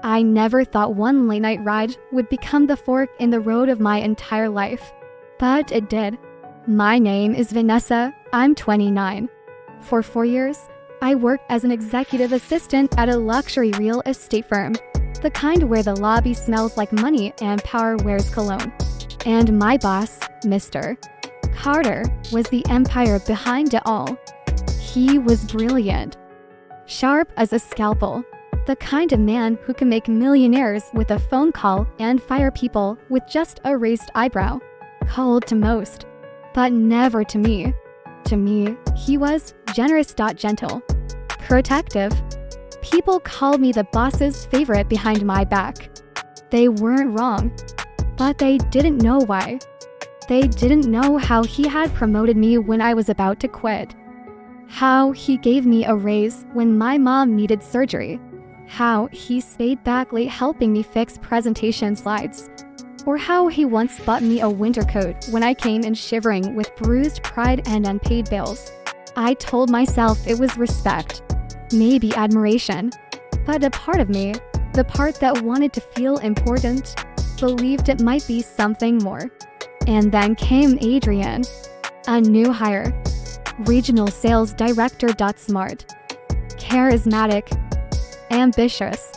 I never thought one late-night ride would become the fork in the road of my entire life. But it did. My name is Vanessa. I'm 29. For 4 years, I worked as an executive assistant at a luxury real estate firm, the kind where the lobby smells like money and power wears cologne. And my boss, Mr. Carter, was the empire behind it all. He was brilliant, sharp as a scalpel, the kind of man who can make millionaires with a phone call and fire people with just a raised eyebrow. Cold to most, but never to me. To me, he was generous, gentle, protective. People called me the boss's favorite behind my back. They weren't wrong, but they didn't know why. They didn't know how he had promoted me when I was about to quit. How he gave me a raise when my mom needed surgery. How he stayed back late helping me fix presentation slides. Or how he once bought me a winter coat when I came in shivering with bruised pride and unpaid bills. I told myself it was respect, maybe admiration. But a part of me, the part that wanted to feel important, believed it might be something more. And then came Adrian, a new hire, regional sales director. Smart, charismatic, ambitious,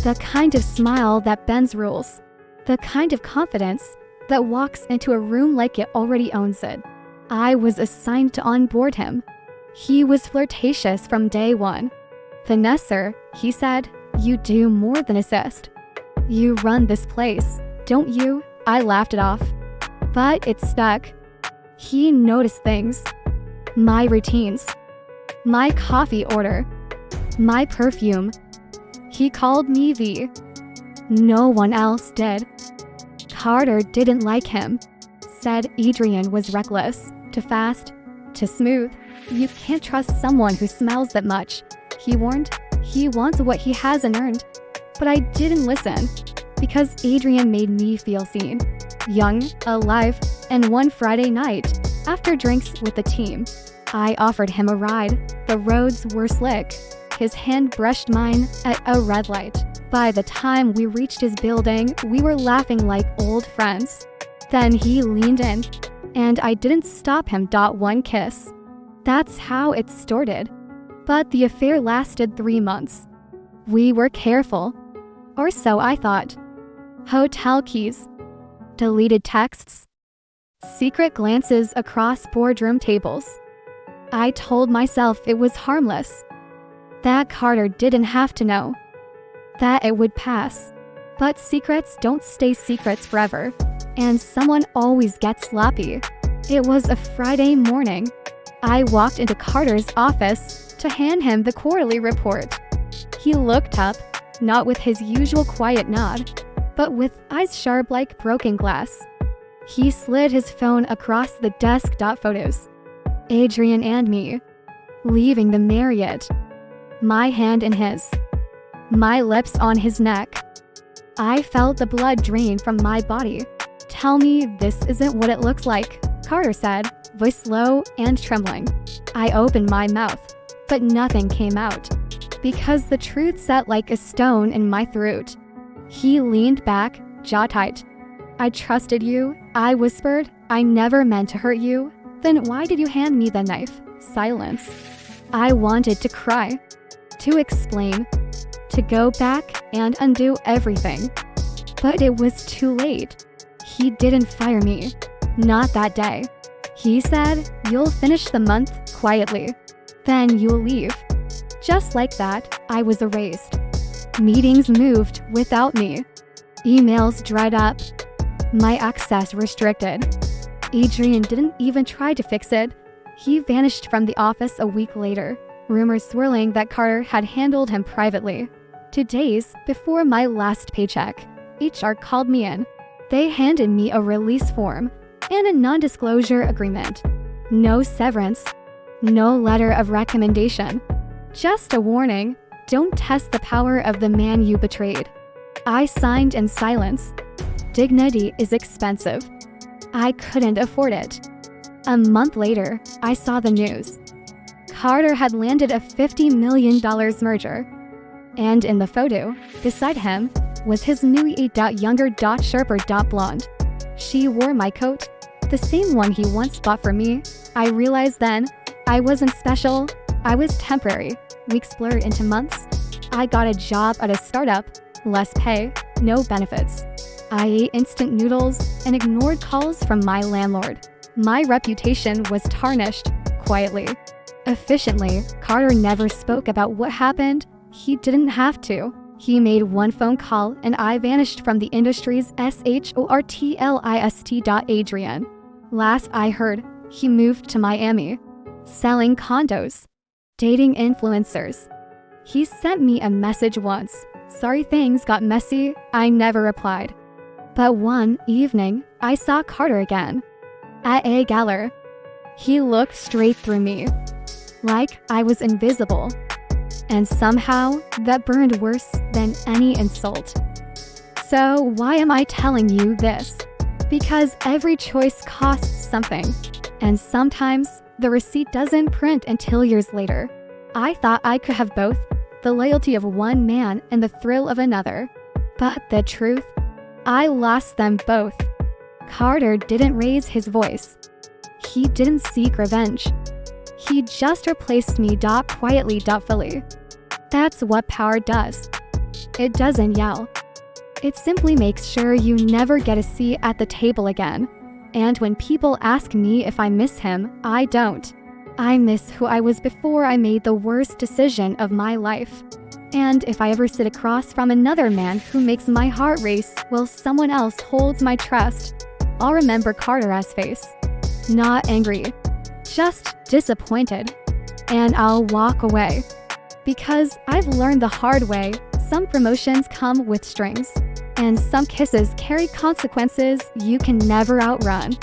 the kind of smile that bends rules. The kind of confidence that walks into a room like it already owns it. I was assigned to onboard him. He was flirtatious from day one. Vanessa, he said, you do more than assist. You run this place, don't you? I laughed it off. But it stuck. He noticed things. My routines. My coffee order. My perfume. He called me V. No one else did. Carter didn't like him. Said Adrian was reckless, too fast, too smooth. You can't trust someone who smells that much. He warned. He wants what he hasn't earned. But I didn't listen, because Adrian made me feel seen, young, alive, and one Friday night, after drinks with the team, I offered him a ride. The roads were slick. His hand brushed mine at a red light. By the time we reached his building, we were laughing like old friends. Then he leaned in, and I didn't stop him. One kiss. That's how it started. But the affair lasted 3 months. We were careful. Or so I thought. Hotel keys. Deleted texts. Secret glances across boardroom tables. I told myself it was harmless. That Carter didn't have to know. That it would pass. But secrets don't stay secrets forever. And someone always gets sloppy. It was a Friday morning. I walked into Carter's office to hand him the quarterly report. He looked up, not with his usual quiet nod, but with eyes sharp like broken glass. He slid his phone across the desk. Photos. Adrian and me. Leaving the Marriott. My hand in his. My lips on his neck. I felt the blood drain from my body. Tell me this isn't what it looks like, Carter said, voice low and trembling. I opened my mouth, but nothing came out, because the truth sat like a stone in my throat. He leaned back, jaw tight. I trusted you, I whispered. I never meant to hurt you. Then why did you hand me the knife? Silence. I wanted to cry, to explain, to go back and undo everything. But it was too late. He didn't fire me. Not that day. He said, you'll finish the month quietly. Then you'll leave. Just like that, I was erased. Meetings moved without me. Emails dried up. My access restricted. Adrian didn't even try to fix it. He vanished from the office a week later, rumors swirling that Carter had handled him privately. 2 days before my last paycheck, HR called me in. They handed me a release form and a non-disclosure agreement. No severance, no letter of recommendation. Just a warning, don't test the power of the man you betrayed. I signed in silence. Dignity is expensive. I couldn't afford it. A month later, I saw the news. Carter had landed a $50 million merger. And in the photo, beside him, was his new younger sharper blonde. She wore my coat, the same one he once bought for me. I realized then, I wasn't special, I was temporary. Weeks blurred into months. I got a job at a startup, less pay, no benefits. I ate instant noodles and ignored calls from my landlord. My reputation was tarnished, quietly. Efficiently, Carter never spoke about what happened. He didn't have to. He made one phone call and I vanished from the industry's shortlist. Adrian. Last I heard, he moved to Miami, selling condos, dating influencers. He sent me a message once. Sorry things got messy, I never replied. But one evening, I saw Carter again. At a gala. He looked straight through me, like I was invisible. And somehow, that burned worse than any insult. So why am I telling you this? Because every choice costs something. And sometimes, the receipt doesn't print until years later. I thought I could have both, the loyalty of one man and the thrill of another. But the truth? I lost them both. Carter didn't raise his voice. He didn't seek revenge. He just replaced me quietly fully. That's what power does. It doesn't yell. It simply makes sure you never get a seat at the table again. And when people ask me if I miss him, I don't. I miss who I was before I made the worst decision of my life. And if I ever sit across from another man who makes my heart race while someone else holds my trust, I'll remember Carter's face. Not angry, just disappointed. And I'll walk away. Because I've learned the hard way, some promotions come with strings. And some kisses carry consequences you can never outrun.